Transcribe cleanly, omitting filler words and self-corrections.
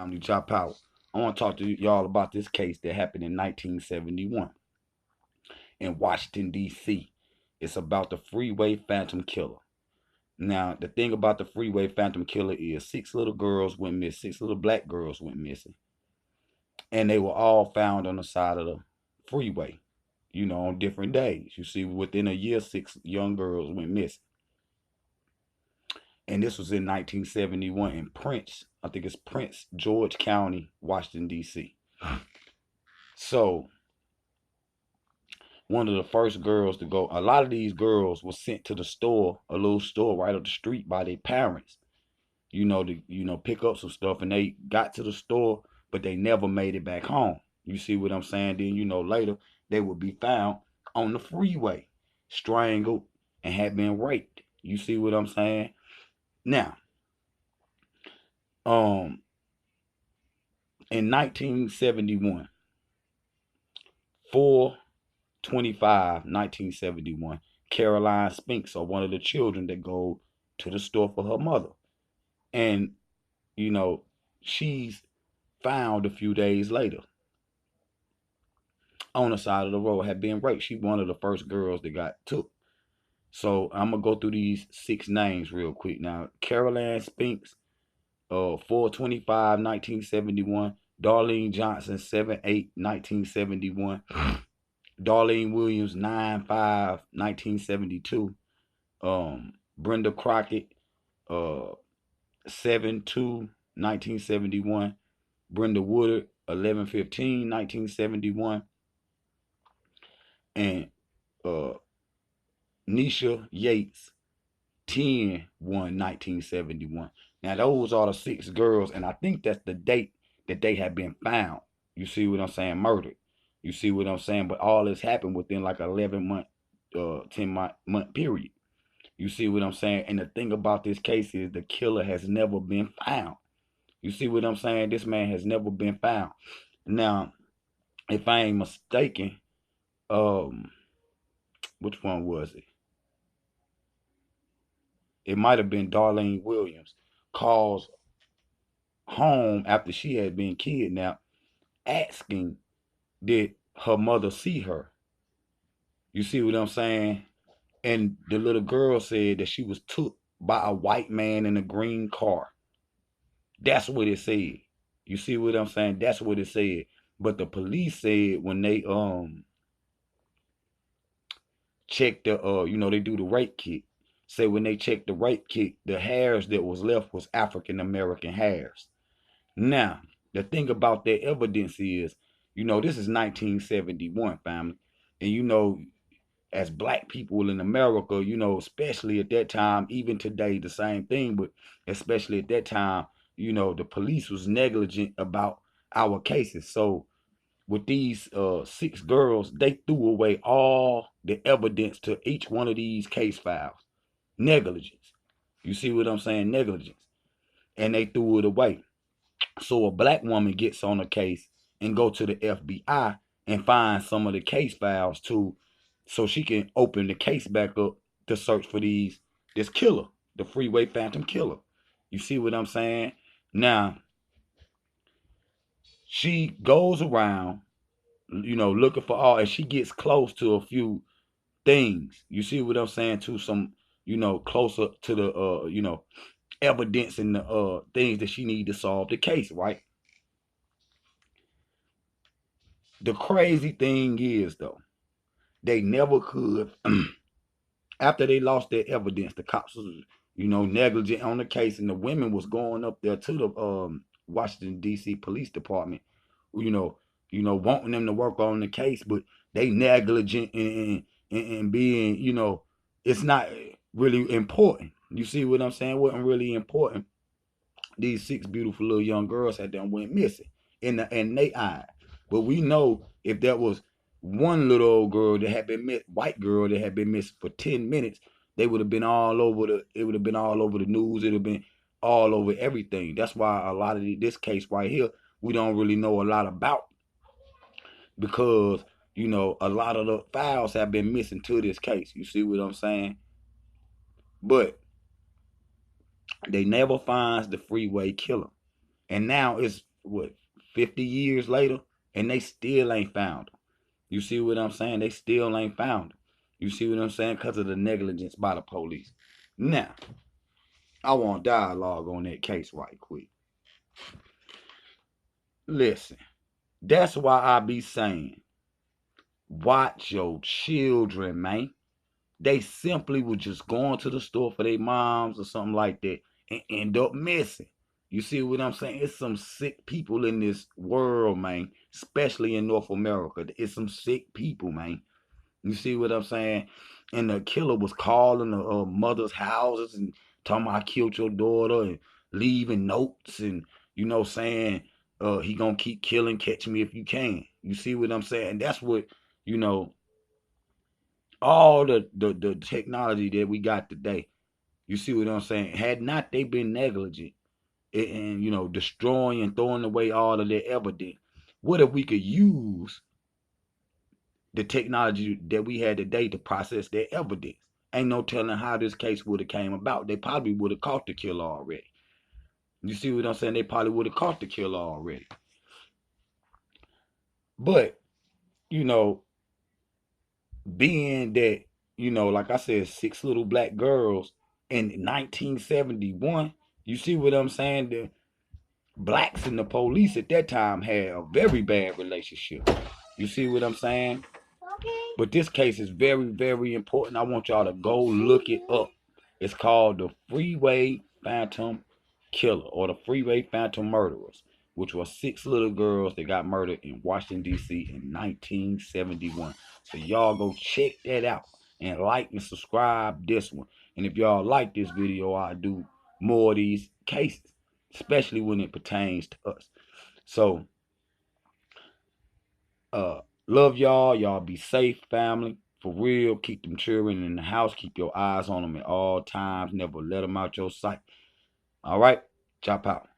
Family Chop Power. I want to talk to y'all about this case that happened in 1971 in Washington, D.C. It's about the Freeway Phantom Killer. Now, the thing about the Freeway Phantom Killer is six little girls went missing, six little black girls went missing, and they were all found on the side of the freeway, on different days. You see, within a year, six young girls went missing. And this was in 1971 in Prince, I think it's Prince George County, Washington, D.C. So one of the first girls to go, a lot of these girls were sent to the store, a little store right up the street by their parents, to pick up some stuff, and they got to the store, but they never made it back home. You see what I'm saying? Then, later they would be found on the freeway, strangled, and had been raped. You see what I'm saying? Now, um, in 1971, 4/25, 1971, Caroline Spinks, or one of the children that go to the store for her mother. And, you know, she's found a few days later on the side of the road, had been raped. She one of the first girls that got took. So I'm gonna go through these six names real quick. Now, Caroline Spinks, 4/25, 1971. Darlene Johnson, 7/8, 1971. Darlene Williams, 9/5, 1972. Brenda Crockett, 7/2, 1971. Brenda Woodard, 11/15, 1971. And Nisha Yates, 10/1, 1971. Now, those are the six girls, and I think that's the date that they have been found. You see what I'm saying? Murdered. You see what I'm saying? But all this happened within like 11 month, 10-month period. You see what I'm saying? And the thing about this case is the killer has never been found. You see what I'm saying? This man has never been found. Now, if I ain't mistaken, um, which one was it? It might have been Darlene Williams calls home after she had been kidnapped, asking did her mother see her. You see what I'm saying? And the little girl said that she was took by a white man in a green car. That's what it said. You see what I'm saying? That's what it said. But the police said when they checked the they do the rape kit. Say when they checked the rape kit, the hairs that was left was African American hairs. Now, the thing about that evidence is, this is 1971, family. And as black people in America, especially at that time, even today, the same thing, but especially at that time, the police was negligent about our cases. So with these six girls, they threw away all the evidence to each one of these case files. Negligence. You see what I'm saying? Negligence. And they threw it away. So a black woman gets on a case and go to the FBI and find some of the case files too, so she can open the case back up to search for this killer, the Freeway Phantom Killer. You see what I'm saying? Now, she goes around, looking for all, and she gets close to a few things. You see what I'm saying? To some, closer to the, evidence and the things that she need to solve the case, right? The crazy thing is, though, they never could. After they lost their evidence, the cops was, negligent on the case, and the women was going up there to the Washington D.C. Police Department, you know, wanting them to work on the case, but they negligent and being, it's not really important. You see what I'm saying? It wasn't really important. These six beautiful little young girls had done went missing in they eye. But we know if there was one little old girl that had been white girl that had been missing for 10 minutes, they would have been all over it would have been all over the news. It would have been all over everything. That's why a lot of this case right here, we don't really know a lot about, because a lot of the files have been missing to this case. You see what I'm saying? But they never finds the Freeway Killer. And now it's what, 50 years later, and they still ain't found them. You see what I'm saying? They still ain't found them. You see what I'm saying? Because of the negligence by the police. Now, I want dialogue on that case right quick. Listen, that's why I be saying, watch your children, man. They simply were just going to the store for their moms or something like that and end up missing. You see what I'm saying? It's some sick people in this world, man, especially in North America. It's some sick people, man. You see what I'm saying? And the killer was calling the mother's houses and talking about I killed your daughter and leaving notes and, saying he gonna keep killing, catch me if you can. You see what I'm saying? And that's what, you know, all the technology that we got today. You see what I'm saying? Had not they been negligent and destroying and throwing away all of their evidence, what if we could use the technology that we had today to process their evidence? Ain't no telling how this case would have came about. They probably would have caught the killer already. You see what I'm saying? They probably would have caught the killer already. But, you know, being that, like I said, 6 little black girls in 1971, you see what I'm saying? The blacks and the police at that time had a very bad relationship. You see what I'm saying? Okay. But this case is very, very important. I want y'all to go look it up. It's called the Freeway Phantom Killer or the Freeway Phantom Murderers, which were 6 little girls that got murdered in Washington, D.C. in 1971. So y'all go check that out and like and subscribe this one. And if y'all like this video, I'll do more of these cases, especially when it pertains to us. So, love y'all. Y'all be safe, family. For real, keep them children in the house. Keep your eyes on them at all times. Never let them out your sight. All right, chop out.